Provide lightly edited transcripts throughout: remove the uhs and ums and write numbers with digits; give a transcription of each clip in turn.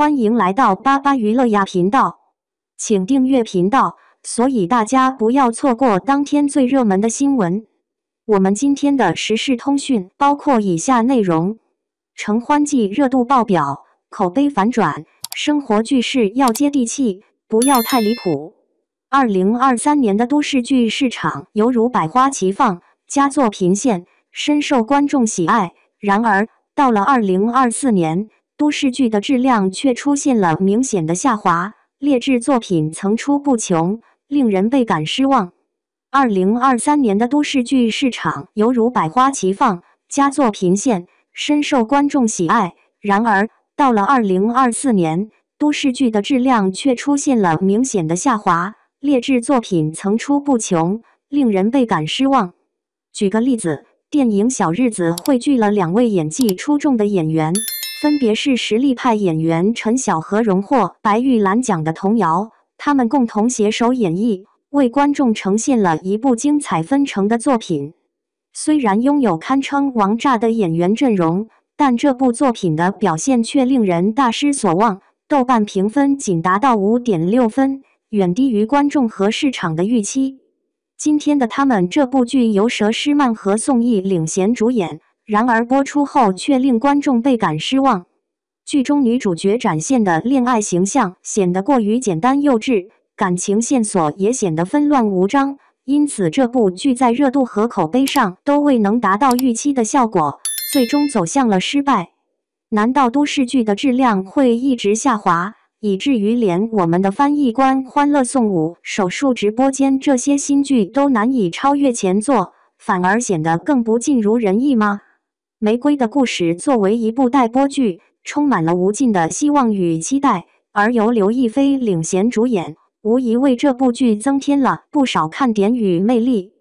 欢迎来到巴巴娱乐呀频道，请订阅频道，所以大家不要错过当天最热门的新闻。我们今天的时事通讯包括以下内容：承欢季热度爆表，口碑反转，生活句式要接地气，不要太离谱。2023年的都市剧市场犹如百花齐放，佳作频现，深受观众喜爱。然而，到了2024年，都市剧的质量却出现了明显的下滑，劣质作品层出不穷，令人倍感失望。2023年的都市剧市场犹如百花齐放，佳作频现，深受观众喜爱。然而，到了2024年，都市剧的质量却出现了明显的下滑，劣质作品层出不穷，令人倍感失望。举个例子，电影《小日子》汇聚了2位演技出众的演员，分别是实力派演员陈晓和荣获白玉兰奖的童瑶，他们共同携手演绎，为观众呈现了一部精彩纷呈的作品。虽然拥有堪称王炸的演员阵容，但这部作品的表现却令人大失所望，豆瓣评分仅达到 5.6 分，远低于观众和市场的预期。今天的他们这部剧由佘诗曼和宋轶领衔主演，然而播出后却令观众倍感失望。剧中女主角展现的恋爱形象显得过于简单幼稚，感情线索也显得纷乱无章，因此这部剧在热度和口碑上都未能达到预期的效果，最终走向了失败。难道都市剧的质量会一直下滑，以至于连我们的翻译官、欢乐颂5、手术直播间这些新剧都难以超越前作，反而显得更不尽如人意吗？玫瑰的故事作为一部待播剧，充满了无尽的希望与期待，而由刘亦菲领衔主演，无疑为这部剧增添了不少看点与魅力。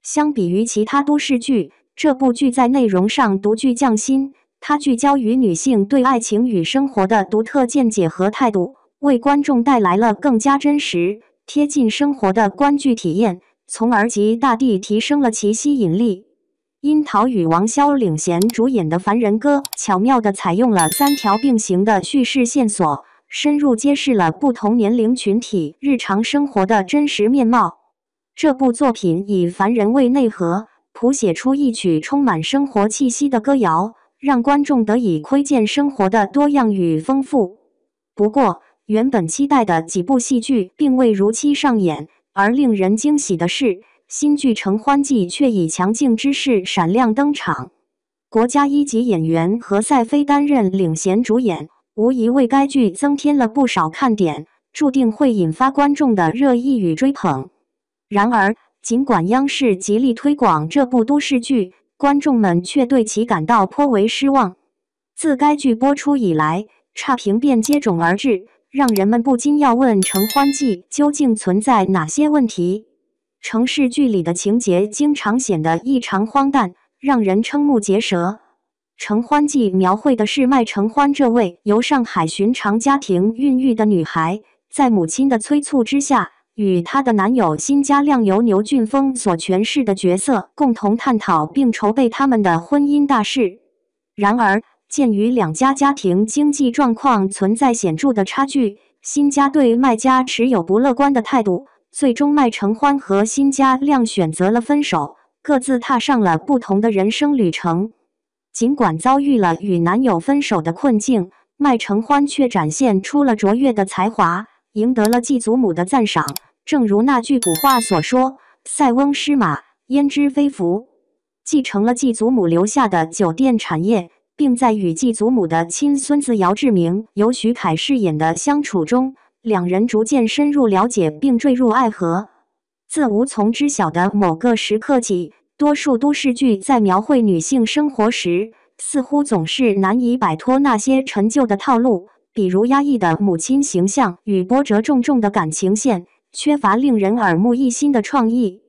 相比于其他都市剧，这部剧在内容上独具匠心，它聚焦于女性对爱情与生活的独特见解和态度，为观众带来了更加真实、贴近生活的观剧体验，从而极大地提升了其吸引力。殷桃与王骁领衔主演的《凡人歌》巧妙地采用了3条并行的叙事线索，深入揭示了不同年龄群体日常生活的真实面貌。这部作品以凡人为内核，谱写出一曲充满生活气息的歌谣，让观众得以窥见生活的多样与丰富。不过，原本期待的几部戏剧并未如期上演，而令人惊喜的是，新剧《承欢季》却以强劲之势闪亮登场。国家1级演员何赛飞担任领衔主演，无疑为该剧增添了不少看点，注定会引发观众的热议与追捧。然而，尽管央视极力推广这部都市剧，观众们却对其感到颇为失望。自该剧播出以来，差评便接踵而至，让人们不禁要问《承欢季》究竟存在哪些问题？城市剧里的情节经常显得异常荒诞，让人瞠目结舌。《承欢季》描绘的是麦承欢这位由上海寻常家庭孕育的女孩，在母亲的催促之下，与她的男友辛家亮由牛俊峰所诠释的角色共同探讨并筹备他们的婚姻大事。然而，鉴于两家家庭经济状况存在显著的差距，辛家对麦家持有不乐观的态度，最终麦承欢和辛家亮选择了分手，各自踏上了不同的人生旅程。尽管遭遇了与男友分手的困境，麦承欢却展现出了卓越的才华，赢得了继祖母的赞赏。正如那句古话所说，塞翁失马，焉知非福。继承了继祖母留下的酒店产业，并在与继祖母的亲孙子姚志明由徐凯饰演的相处中，两人逐渐深入了解并坠入爱河。自无从知晓的某个时刻起，多数都市剧在描绘女性生活时，似乎总是难以摆脱那些陈旧的套路，比如压抑的母亲形象与波折重重的感情线，缺乏令人耳目一新的创意。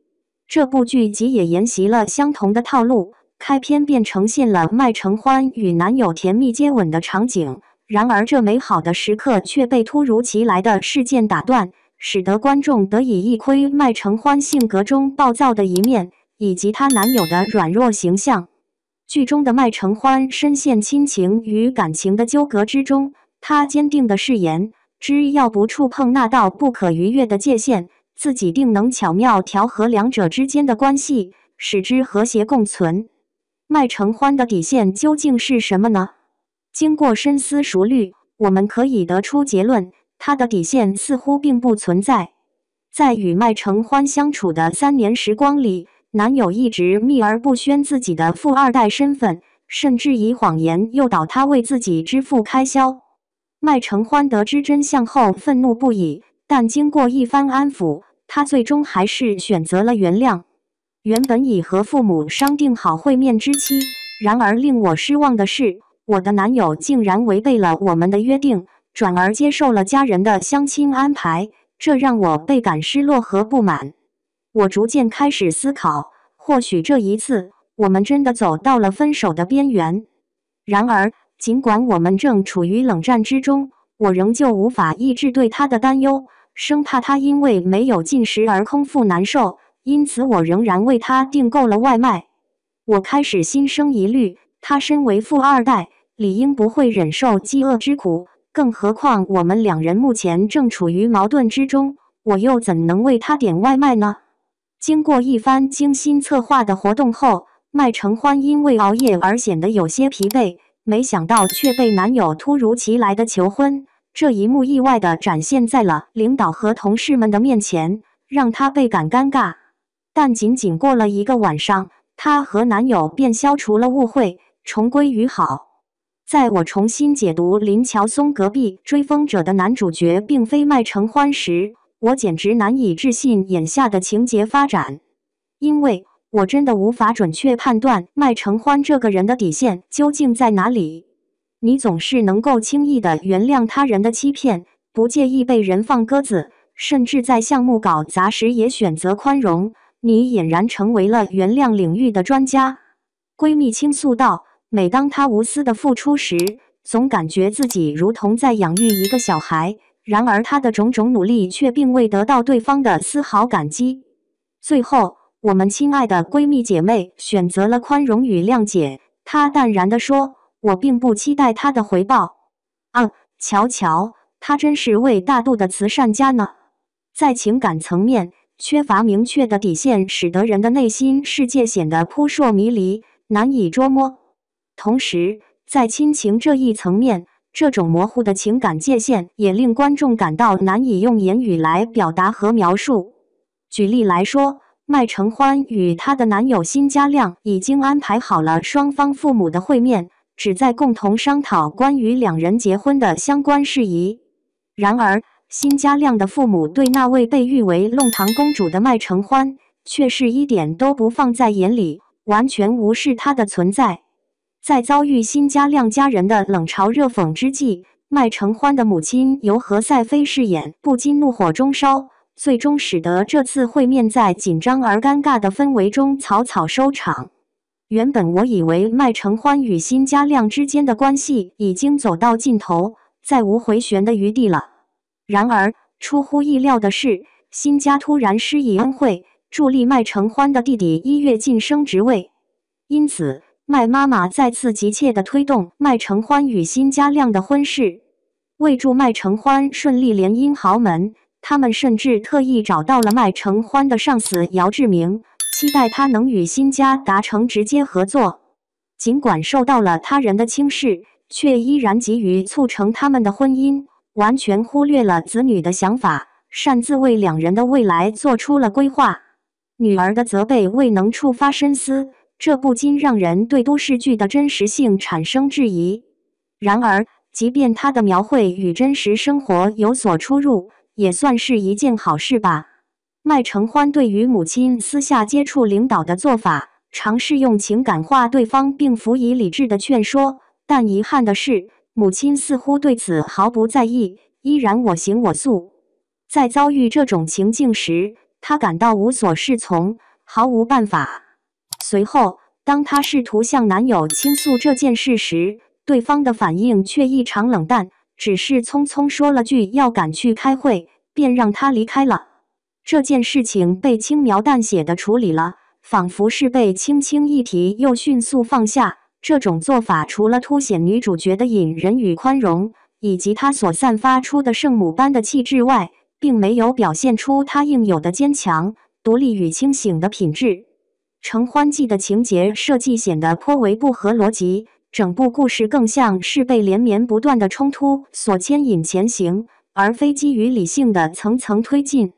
这部剧集也沿袭了相同的套路，开篇便呈现了麦承欢与男友甜蜜接吻的场景，然而这美好的时刻却被突如其来的事件打断，使得观众得以一窥麦承欢性格中暴躁的一面，以及她男友的软弱形象。剧中的麦承欢深陷亲情与感情的纠葛之中，他坚定的誓言，只要不触碰那道不可逾越的界限，自己定能巧妙调和两者之间的关系，使之和谐共存。麦承欢的底线究竟是什么呢？经过深思熟虑，我们可以得出结论，他的底线似乎并不存在。在与麦承欢相处的3年时光里，男友一直秘而不宣自己的富二代身份，甚至以谎言诱导他为自己支付开销。麦承欢得知真相后愤怒不已，但经过一番安抚，他最终还是选择了原谅。原本已和父母商定好会面之期，然而令我失望的是，我的男友竟然违背了我们的约定，转而接受了家人的相亲安排，这让我倍感失落和不满。我逐渐开始思考，或许这一次我们真的走到了分手的边缘。然而，尽管我们正处于冷战之中，我仍旧无法抑制对他的担忧，生怕他因为没有进食而空腹难受，因此我仍然为他订购了外卖。我开始心生疑虑，他身为富二代，理应不会忍受饥饿之苦，更何况我们两人目前正处于矛盾之中，我又怎能为他点外卖呢？经过一番精心策划的活动后，麦承欢因为熬夜而显得有些疲惫，没想到却被男友突如其来的求婚，这一幕意外地展现在了领导和同事们的面前，让她倍感尴尬。但仅仅过了1个晚上，她和男友便消除了误会，重归于好。在我重新解读林乔松隔壁追风者的男主角并非麦承欢时，我简直难以置信眼下的情节发展，因为我真的无法准确判断麦承欢这个人的底线究竟在哪里。你总是能够轻易地原谅他人的欺骗，不介意被人放鸽子，甚至在项目搞砸时也选择宽容，你俨然成为了原谅领域的专家。闺蜜倾诉道，每当她无私的付出时，总感觉自己如同在养育一个小孩，然而她的种种努力却并未得到对方的丝毫感激。最后，我们亲爱的闺蜜姐妹选择了宽容与谅解，她淡然地说，我并不期待她的回报。瞧瞧，她真是位大度的慈善家呢。在情感层面，缺乏明确的底线使得人的内心世界显得扑朔迷离，难以捉摸。同时，在亲情这一层面，这种模糊的情感界限也令观众感到难以用言语来表达和描述。举例来说，麦承欢与她的男友辛嘉亮已经安排好了双方父母的会面，旨在共同商讨关于两人结婚的相关事宜。然而，辛嘉亮的父母对那位被誉为弄堂公主的麦承欢，却是一点都不放在眼里，完全无视她的存在。在遭遇辛嘉亮家人的冷嘲热讽之际，麦承欢的母亲由何赛飞饰演不禁怒火中烧，最终使得这次会面在紧张而尴尬的氛围中草草收场。原本我以为麦承欢与辛嘉亮之间的关系已经走到尽头，再无回旋的余地了。然而，出乎意料的是，辛家突然施以恩惠，助力麦承欢的弟弟1跃晋升职位。因此，麦妈妈再次急切地推动麦承欢与辛嘉亮的婚事。为助麦承欢顺利联姻豪门，他们甚至特意找到了麦承欢的上司姚志明，期待他能与辛家达成直接合作。尽管受到了他人的轻视，却依然急于促成他们的婚姻，完全忽略了子女的想法，擅自为两人的未来做出了规划。女儿的责备未能触发深思，这不禁让人对都市剧的真实性产生质疑。然而，即便他的描绘与真实生活有所出入，也算是一件好事吧。麦承欢对于母亲私下接触领导的做法，尝试用情感化对方并辅以理智的劝说，但遗憾的是，母亲似乎对此毫不在意，依然我行我素。在遭遇这种情境时，她感到无所适从，毫无办法。随后，当她试图向男友倾诉这件事时，对方的反应却异常冷淡，只是匆匆说了句要赶去开会，便让她离开了。这件事情被轻描淡写地处理了，仿佛是被轻轻一提又迅速放下。这种做法除了凸显女主角的隐忍与宽容，以及她所散发出的圣母般的气质外，并没有表现出她应有的坚强、独立与清醒的品质。承欢记的情节设计显得颇为不合逻辑，整部故事更像是被连绵不断的冲突所牵引前行，而非基于理性的层层推进。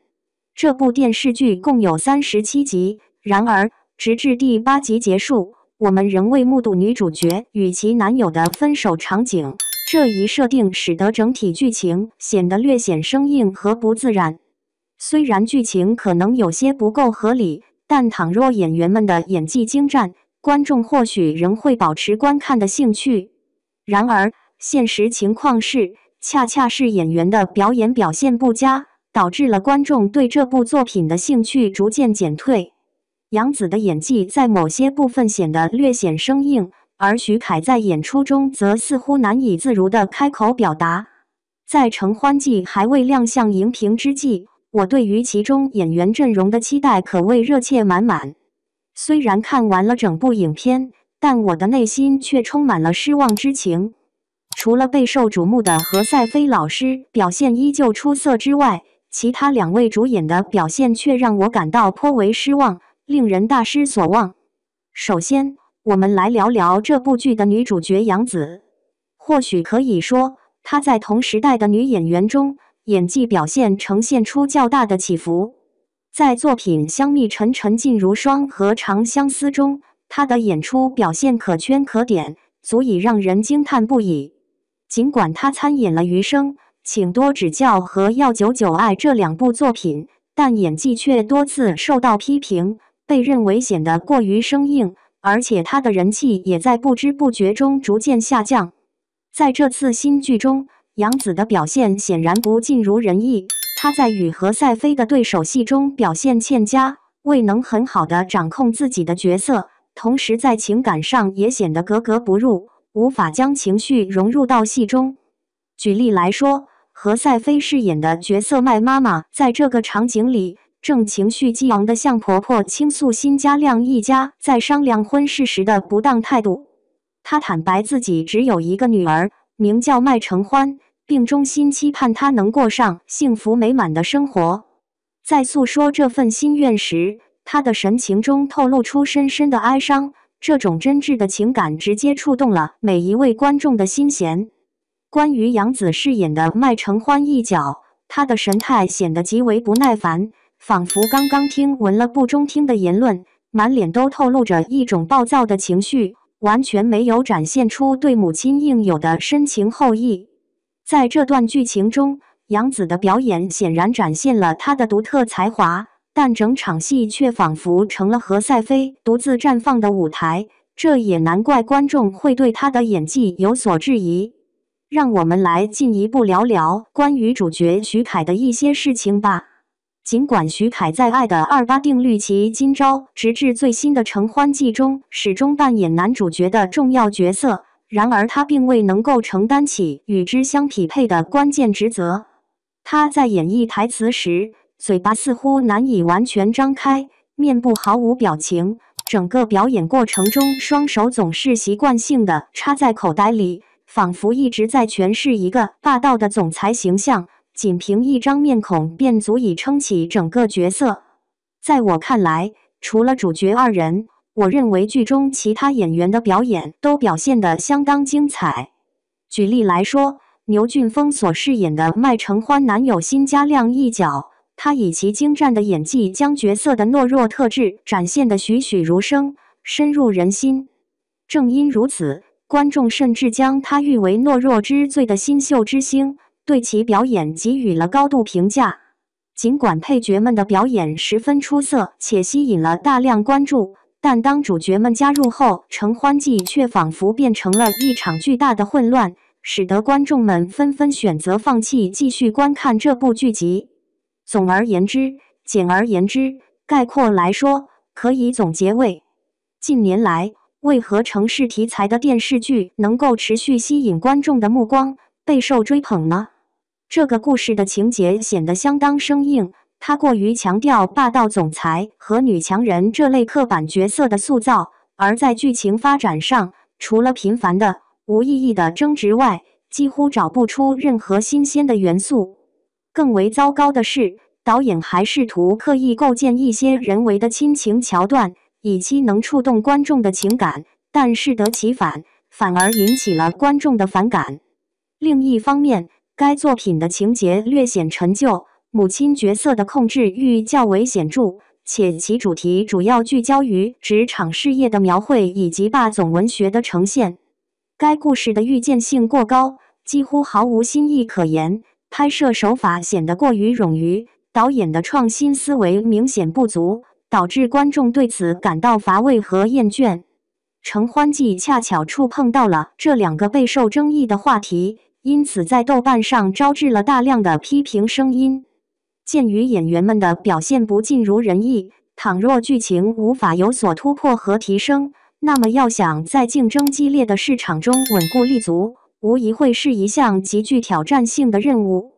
这部电视剧共有37集，然而直至第8集结束，我们仍未目睹女主角与其男友的分手场景。这一设定使得整体剧情显得略显生硬和不自然。虽然剧情可能有些不够合理，但倘若演员们的演技精湛，观众或许仍会保持观看的兴趣。然而，现实情况是，恰恰是演员的表演表现不佳，导致了观众对这部作品的兴趣逐渐减退。杨紫的演技在某些部分显得略显生硬，而徐凯在演出中则似乎难以自如地开口表达。在承欢记还未亮相荧屏之际，我对于其中演员阵容的期待可谓热切满满。虽然看完了整部影片，但我的内心却充满了失望之情。除了备受瞩目的何赛飞老师表现依旧出色之外，其他2位主演的表现却让我感到颇为失望，令人大失所望。首先，我们来聊聊这部剧的女主角杨紫。或许可以说，她在同时代的女演员中，演技表现呈现出较大的起伏。在作品《香蜜沉沉烬如霜》和《长相思》中，她的演出表现可圈可点，足以让人惊叹不已。尽管她参演了《余生》、请多指教和要99爱这2部作品，但演技却多次受到批评，被认为显得过于生硬，而且她的人气也在不知不觉中逐渐下降。在这次新剧中，杨紫的表现显然不尽如人意，她在与何赛飞的对手戏中表现欠佳，未能很好地掌控自己的角色，同时在情感上也显得格格不入，无法将情绪融入到戏中。举例来说，何赛飞饰演的角色麦妈妈，在这个场景里正情绪激昂地向婆婆倾诉辛家亮一家在商量婚事时的不当态度。她坦白自己只有一个女儿，名叫麦承欢，并衷心期盼她能过上幸福美满的生活。在诉说这份心愿时，她的神情中透露出深深的哀伤，这种真挚的情感直接触动了每一位观众的心弦。关于杨紫饰演的麦承欢一角，她的神态显得极为不耐烦，仿佛刚刚听闻了不中听的言论，满脸都透露着一种暴躁的情绪，完全没有展现出对母亲应有的深情厚谊。在这段剧情中，杨紫的表演显然展现了她的独特才华，但整场戏却仿佛成了何赛飞独自绽放的舞台，这也难怪观众会对她的演技有所质疑。让我们来进一步聊聊关于主角徐凯的一些事情吧。尽管徐凯在《爱的28定律》其今朝直至最新的《承欢记》中始终扮演男主角的重要角色，然而他并未能够承担起与之相匹配的关键职责。他在演绎台词时，嘴巴似乎难以完全张开，面部毫无表情，整个表演过程中双手总是习惯性的插在口袋里，仿佛一直在诠释一个霸道的总裁形象，仅凭一张面孔便足以撑起整个角色。在我看来，除了主角2人，我认为剧中其他演员的表演都表现得相当精彩。举例来说，牛俊峰所饰演的麦承欢男友辛家亮一角，他以其精湛的演技将角色的懦弱特质展现得栩栩如生，深入人心。正因如此，观众甚至将他誉为懦弱之最的新秀之星，对其表演给予了高度评价。尽管配角们的表演十分出色且吸引了大量关注，但当主角们加入后，承欢记却仿佛变成了一场巨大的混乱，使得观众们纷纷选择放弃继续观看这部剧集。总而言之，简而言之，概括来说，可以总结为：近年来，为何城市题材的电视剧能够持续吸引观众的目光，备受追捧呢？这个故事的情节显得相当生硬，它过于强调霸道总裁和女强人这类刻板角色的塑造，而在剧情发展上，除了频繁的、无意义的争执外，几乎找不出任何新鲜的元素。更为糟糕的是，导演还试图刻意构建一些人为的亲情桥段，以期能触动观众的情感，但适得其反，反而引起了观众的反感。另一方面，该作品的情节略显陈旧，母亲角色的控制欲较为显著，且其主题主要聚焦于职场事业的描绘以及霸总文学的呈现。该故事的预见性过高，几乎毫无新意可言，拍摄手法显得过于冗余，导演的创新思维明显不足，导致观众对此感到乏味和厌倦。承欢记恰巧触碰到了这两个备受争议的话题，因此在豆瓣上招致了大量的批评声音。鉴于演员们的表现不尽如人意，倘若剧情无法有所突破和提升，那么要想在竞争激烈的市场中稳固立足，无疑会是一项极具挑战性的任务。